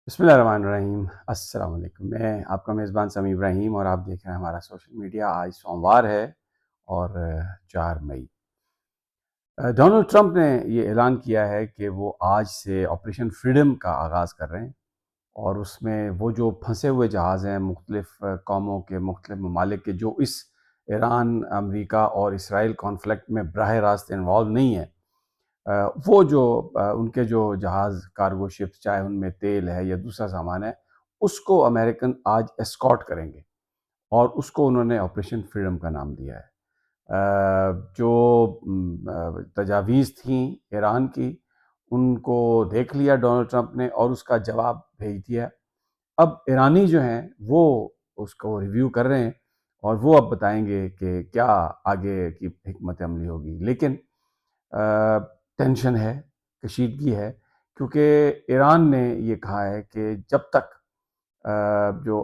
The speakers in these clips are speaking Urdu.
بسم اللہ الرحمن الرحیم۔ السلام علیکم، میں آپ کا میزبان سمیع ابراہیم اور آپ دیکھ رہے ہیں ہمارا سوشل میڈیا۔ آج سوموار ہے اور 4 مئی۔ ڈونلڈ ٹرمپ نے یہ اعلان کیا ہے کہ وہ آج سے آپریشن فریڈم کا آغاز کر رہے ہیں، اور اس میں وہ جو پھنسے ہوئے جہاز ہیں مختلف قوموں کے، مختلف ممالک کے، جو اس ایران، امریکہ اور اسرائیل کانفلکٹ میں براہ راست انوالو نہیں ہیں، وہ جو ان کے جو جہاز کارگو شپس، چاہے ان میں تیل ہے یا دوسرا سامان ہے، اس کو امریکن آج اسکارٹ کریں گے، اور اس کو انہوں نے آپریشن فریڈم کا نام دیا ہے۔ جو تجاویز تھیں ایران کی، ان کو دیکھ لیا ڈونلڈ ٹرمپ نے اور اس کا جواب بھیج دیا۔ اب ایرانی جو ہیں وہ اس کو ریویو کر رہے ہیں، اور وہ اب بتائیں گے کہ کیا آگے کی حکمت عملی ہوگی۔ لیکن ٹینشن ہے، کشیدگی ہے، کیونکہ ایران نے یہ کہا ہے کہ جب تک جو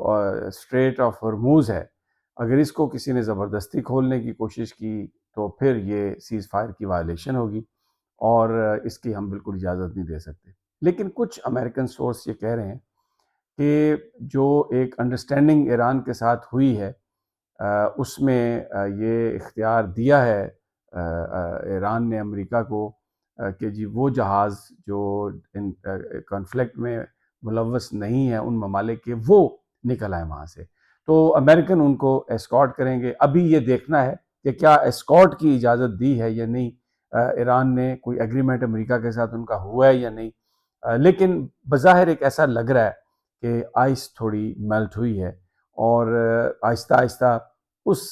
اسٹریٹ آف ہرموز ہے، اگر اس کو کسی نے زبردستی کھولنے کی کوشش کی تو پھر یہ سیز فائر کی وائلیشن ہوگی، اور اس کی ہم بالکل اجازت نہیں دے سکتے۔ لیکن کچھ امریکن سورس یہ کہہ رہے ہیں کہ جو ایک انڈرسٹینڈنگ ایران کے ساتھ ہوئی ہے، اس میں یہ اختیار دیا ہے ایران نے امریکہ کو کہ جی وہ جہاز جو ان کانفلکٹ میں ملوث نہیں ہیں ان ممالک کے، وہ نکل آئے وہاں سے، تو امریکن ان کو اسکارٹ کریں گے۔ ابھی یہ دیکھنا ہے کہ کیا اسکارٹ کی اجازت دی ہے یا نہیں، ایران نے کوئی ایگریمنٹ امریکہ کے ساتھ ان کا ہوا ہے یا نہیں۔ لیکن بظاہر ایک ایسا لگ رہا ہے کہ آئس تھوڑی میلٹ ہوئی ہے، اور آہستہ آہستہ اس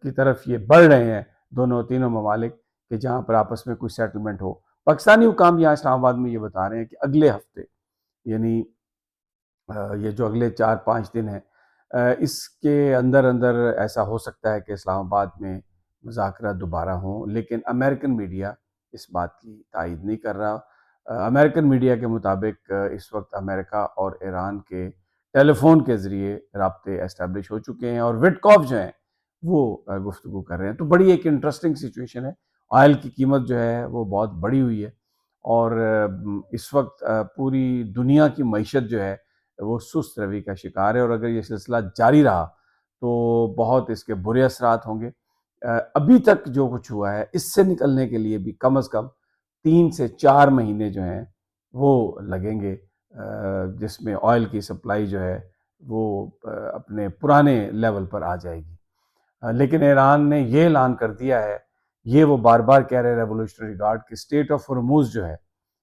کی طرف یہ بڑھ رہے ہیں دونوں تینوں ممالک، کہ جہاں پر آپس میں کوئی سیٹلمنٹ ہو۔ پاکستانی حکام یہاں اسلام آباد میں یہ بتا رہے ہیں کہ اگلے ہفتے، یعنی یہ جو اگلے 4-5 دن ہیں، اس کے اندر اندر ایسا ہو سکتا ہے کہ اسلام آباد میں مذاکرات دوبارہ ہوں، لیکن امریکن میڈیا اس بات کی تائید نہیں کر رہا۔ امریکن میڈیا کے مطابق اس وقت امریکہ اور ایران کے ٹیلی فون کے ذریعے رابطے اسٹیبلش ہو چکے ہیں، اور وٹکاف جو ہیں وہ گفتگو کر رہے ہیں۔ تو بڑی ایک انٹرسٹنگ سچویشن ہے۔ آئل کی قیمت جو ہے وہ بہت بڑی ہوئی ہے، اور اس وقت پوری دنیا کی معیشت جو ہے وہ سست روی کا شکار ہے، اور اگر یہ سلسلہ جاری رہا تو بہت اس کے برے اثرات ہوں گے۔ ابھی تک جو کچھ ہوا ہے، اس سے نکلنے کے لیے بھی کم از کم 3 سے 4 مہینے جو ہیں وہ لگیں گے، جس میں آئل کی سپلائی جو ہے وہ اپنے پرانے لیول پر آ جائے گی۔ لیکن ایران نے یہ اعلان کر دیا ہے، یہ وہ بار بار کہہ رہے ریولوشنری گارڈ کہ اسٹیٹ آف ہرموز جو ہے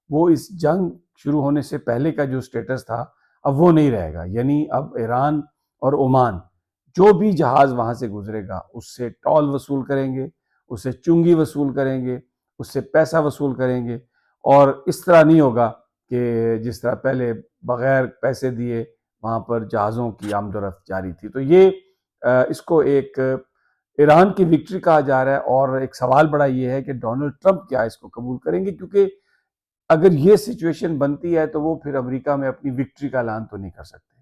وہ اس جنگ شروع ہونے سے پہلے کا جو سٹیٹس تھا اب وہ نہیں رہے گا۔ یعنی اب ایران اور عمان جو بھی جہاز وہاں سے گزرے گا اس سے ٹول وصول کریں گے، اس سے چنگی وصول کریں گے، اس سے پیسہ وصول کریں گے، اور اس طرح نہیں ہوگا کہ جس طرح پہلے بغیر پیسے دیے وہاں پر جہازوں کی آمد و رفت جاری تھی۔ تو یہ اس کو ایک ایران کی وکٹری کہا جا رہا ہے، اور ایک سوال بڑا یہ ہے کہ ڈونلڈ ٹرمپ کیا اس کو قبول کریں گے، کیونکہ اگر یہ سچویشن بنتی ہے تو وہ پھر امریکہ میں اپنی وکٹری کا اعلان تو نہیں کر سکتے،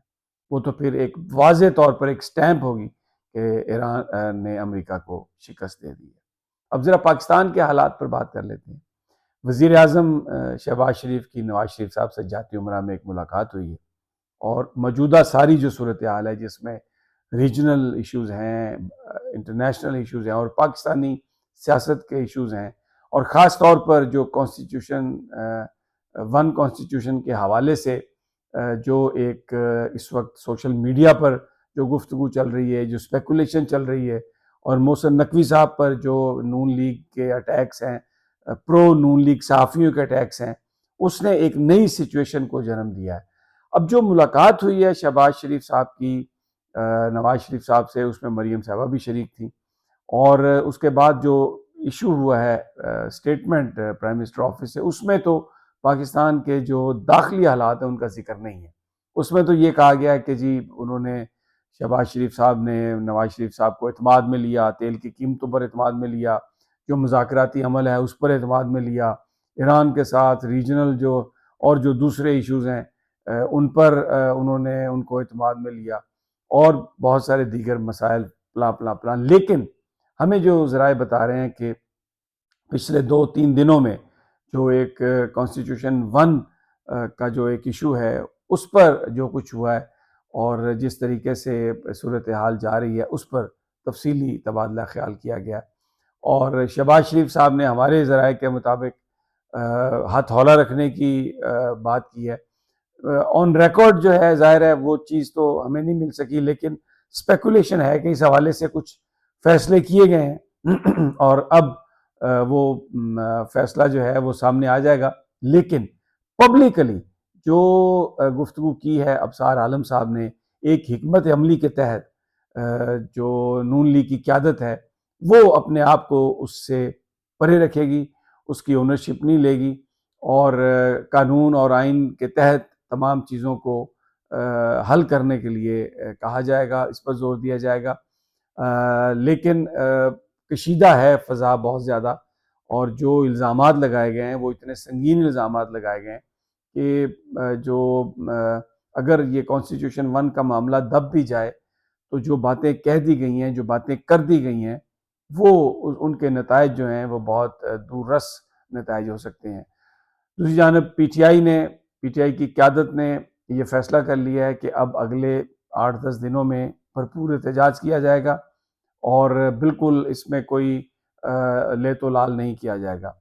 وہ تو پھر ایک واضح طور پر ایک سٹیمپ ہوگی کہ ایران نے امریکہ کو شکست دے دی ہے۔ اب ذرا پاکستان کے حالات پر بات کر لیتے ہیں۔ وزیر اعظم شہباز شریف کی نواز شریف صاحب سے جاتی عمرہ میں ایک ملاقات ہوئی ہے، اور موجودہ ساری جو صورتحال ہے، جس میں ریجنل ایشوز ہیں، انٹرنیشنل ایشوز ہیں، اور پاکستانی سیاست کے ایشوز ہیں، اور خاص طور پر جو کانسٹیٹیوشن کانسٹیٹیوشن کے حوالے سے جو ایک اس وقت سوشل میڈیا پر جو گفتگو چل رہی ہے، جو اسپیکولیشن چل رہی ہے، اور محسن نقوی صاحب پر جو نون لیگ کے اٹیکس ہیں، پرو نون لیگ صحافیوں کے اٹیکس ہیں، اس نے ایک نئی سچویشن کو جنم دیا ہے۔ اب جو ملاقات ہوئی ہے شہباز شریف صاحب کی نواز شریف صاحب سے، اس میں مریم صاحبہ بھی شریک تھیں، اور اس کے بعد جو ایشو ہوا ہے سٹیٹمنٹ پرائم منسٹر آفس سے، اس میں تو پاکستان کے جو داخلی حالات ہیں ان کا ذکر نہیں ہے۔ اس میں تو یہ کہا گیا ہے کہ جی انہوں نے، شہباز شریف صاحب نے نواز شریف صاحب کو اعتماد میں لیا، تیل کی قیمتوں پر اعتماد میں لیا، جو مذاکراتی عمل ہے اس پر اعتماد میں لیا، ایران کے ساتھ ریجنل جو اور جو دوسرے ایشوز ہیں ان پر انہوں نے ان کو اعتماد میں لیا، اور بہت سارے دیگر مسائل پلان۔ لیکن ہمیں جو ذرائع بتا رہے ہیں کہ پچھلے 2-3 دنوں میں جو ایک کانسٹیٹیوشن 1 کا جو ایک ایشو ہے اس پر جو کچھ ہوا ہے اور جس طریقے سے صورتحال جا رہی ہے اس پر تفصیلی تبادلہ خیال کیا گیا، اور شہباز شریف صاحب نے ہمارے ذرائع کے مطابق ہاتھ ہولہ رکھنے کی بات کی ہے۔ آن ریکارڈ جو ہے ظاہر ہے وہ چیز تو ہمیں نہیں مل سکی، لیکن اسپیکولیشن ہے کہ اس حوالے سے کچھ فیصلے کیے گئے ہیں اور اب وہ فیصلہ جو ہے وہ سامنے آ جائے گا۔ لیکن پبلکلی جو گفتگو کی ہے ابصار عالم صاحب نے، ایک حکمت عملی کے تحت جو نون لیگ کی قیادت ہے وہ اپنے آپ کو اس سے پرے رکھے گی، اس کی اونرشپ نہیں لے گی، اور قانون اور آئین کے تحت تمام چیزوں کو حل کرنے کے لیے کہا جائے گا، اس پر زور دیا جائے گا۔ لیکن کشیدہ ہے فضا بہت زیادہ، اور جو الزامات لگائے گئے ہیں وہ اتنے سنگین الزامات لگائے گئے ہیں کہ جو اگر یہ کانسٹیٹیوشن 1 کا معاملہ دب بھی جائے تو جو باتیں کہہ دی گئی ہیں، جو باتیں کر دی گئی ہیں، وہ ان کے نتائج جو ہیں وہ بہت دور رس نتائج ہو سکتے ہیں۔ دوسری جانب پی ٹی آئی کی قیادت نے یہ فیصلہ کر لیا ہے کہ اب اگلے 8-10 دنوں میں بھرپور احتجاج کیا جائے گا اور بالکل اس میں کوئی لیت و لال نہیں کیا جائے گا۔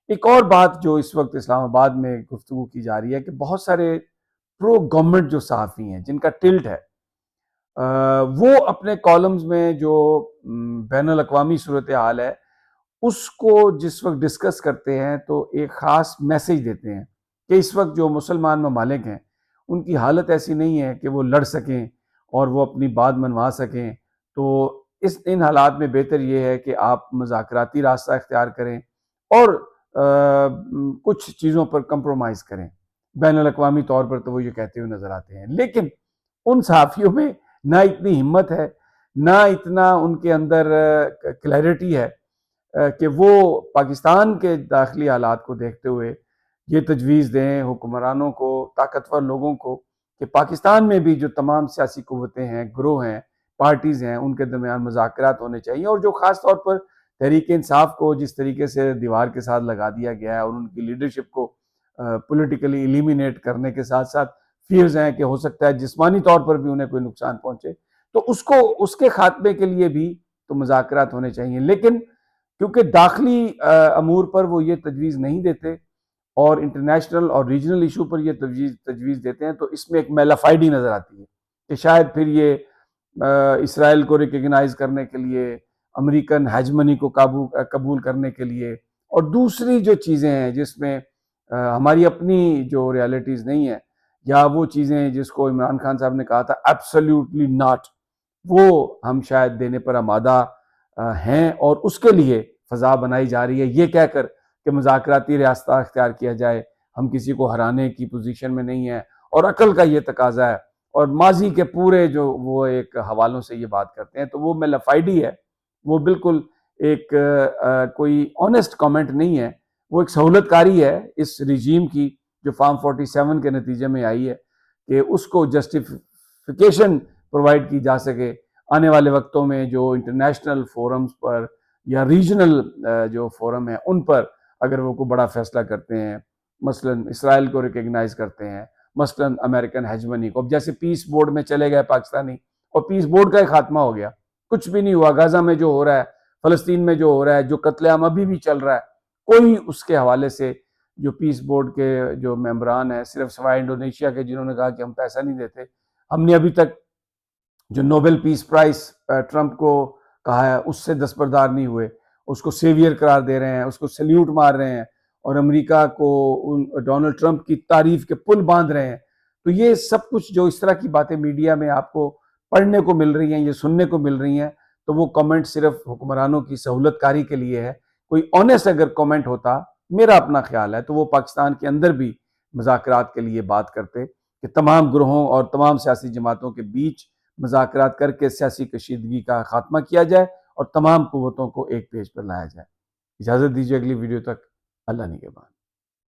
ایک اور بات جو اس وقت اسلام آباد میں گفتگو کی جا رہی ہے کہ بہت سارے پرو گورنمنٹ جو صحافی ہیں جن کا ٹلٹ ہے، وہ اپنے کالمز میں جو بین الاقوامی صورتحال ہے اس کو جس وقت ڈسکس کرتے ہیں تو ایک خاص میسیج دیتے ہیں کہ اس وقت جو مسلمان ممالک ہیں ان کی حالت ایسی نہیں ہے کہ وہ لڑ سکیں اور وہ اپنی بات منوا سکیں، تو ان حالات میں بہتر یہ ہے کہ آپ مذاکراتی راستہ اختیار کریں اور کچھ چیزوں پر کمپرومائز کریں۔ بین الاقوامی طور پر تو وہ یہ کہتے ہوئے نظر آتے ہیں، لیکن ان صحافیوں میں نہ اتنی ہمت ہے، نہ اتنا ان کے اندر کلیئرٹی ہے کہ وہ پاکستان کے داخلی حالات کو دیکھتے ہوئے یہ تجویز دیں حکمرانوں کو، طاقتور لوگوں کو، کہ پاکستان میں بھی جو تمام سیاسی قوتیں ہیں، گروہ ہیں، پارٹیز ہیں، ان کے درمیان مذاکرات ہونے چاہیے، اور جو خاص طور پر تحریک انصاف کو جس طریقے سے دیوار کے ساتھ لگا دیا گیا ہے اور ان کی لیڈرشپ کو پولیٹیکلی ایلیمینیٹ کرنے کے ساتھ ساتھ فیئرز ہیں کہ ہو سکتا ہے جسمانی طور پر بھی انہیں کوئی نقصان پہنچے، تو اس کے خاتمے کے لیے بھی تو مذاکرات ہونے چاہیے۔ لیکن کیونکہ داخلی امور پر وہ یہ تجویز نہیں دیتے اور انٹرنیشنل اور ریجنل ایشو پر یہ تجویز دیتے ہیں، تو اس میں ایک میلافائڈی نظر آتی ہے کہ شاید پھر یہ اسرائیل کو ریکگنائز کرنے کے لیے، امریکن ہیجمنی کو قبول کرنے کے لیے، اور دوسری جو چیزیں ہیں جس میں ہماری اپنی جو ریالٹیز نہیں ہیں، یا وہ چیزیں جس کو عمران خان صاحب نے کہا تھا ایبسلیوٹلی ناٹ، وہ ہم شاید دینے پر آمادہ ہیں، اور اس کے لیے فضا بنائی جا رہی ہے یہ کہہ کر کہ مذاکراتی راستہ اختیار کیا جائے، ہم کسی کو ہرانے کی پوزیشن میں نہیں ہیں، اور عقل کا یہ تقاضا ہے، اور ماضی کے پورے جو وہ ایک حوالوں سے یہ بات کرتے ہیں، تو وہ میلافائڈی ہے، وہ بالکل ایک کوئی آنیسٹ کامنٹ نہیں ہے، وہ ایک سہولت کاری ہے اس رجیم کی جو فارم 47 کے نتیجے میں آئی ہے کہ اس کو جسٹیفیکیشن پرووائڈ کی جا سکے آنے والے وقتوں میں جو انٹرنیشنل فورمز پر یا ریجنل جو فورم ہیں ان پر اگر وہ کوئی بڑا فیصلہ کرتے ہیں، مثلا اسرائیل کو ریکگنائز کرتے ہیں، مثلا امریکن ہیجمنی کو، اب جیسے پیس بورڈ میں چلے گئے پاکستانی اور پیس بورڈ کا ہی خاتمہ ہو گیا، کچھ بھی نہیں ہوا، غزہ میں جو ہو رہا ہے، فلسطین میں جو ہو رہا ہے، جو قتل عام ابھی بھی چل رہا ہے، کوئی اس کے حوالے سے جو پیس بورڈ کے جو ممبران ہیں، صرف سوائے انڈونیشیا کے جنہوں نے کہا کہ ہم پیسہ نہیں دیتے، ہم نے ابھی تک جو نوبل پیس پرائز ٹرمپ کو کہا ہے اس سے دستبردار نہیں ہوئے، اس کو سیویئر قرار دے رہے ہیں، اس کو سلیوٹ مار رہے ہیں، اور امریکہ کو ڈونلڈ ٹرمپ کی تعریف کے پل باندھ رہے ہیں۔ تو یہ سب کچھ جو اس طرح کی باتیں میڈیا میں آپ کو پڑھنے کو مل رہی ہیں، یہ سننے کو مل رہی ہیں، تو وہ کمنٹ صرف حکمرانوں کی سہولت کاری کے لیے ہے۔ کوئی آنیسٹ اگر کمنٹ ہوتا، میرا اپنا خیال ہے، تو وہ پاکستان کے اندر بھی مذاکرات کے لیے بات کرتے کہ تمام گروہوں اور تمام سیاسی جماعتوں کے بیچ مذاکرات کر کے سیاسی کشیدگی کا خاتمہ کیا جائے اور تمام قوتوں کو ایک پیج پر لایا جائے۔ اجازت دیجیے اگلی ویڈیو تک، اللہ نگہبان۔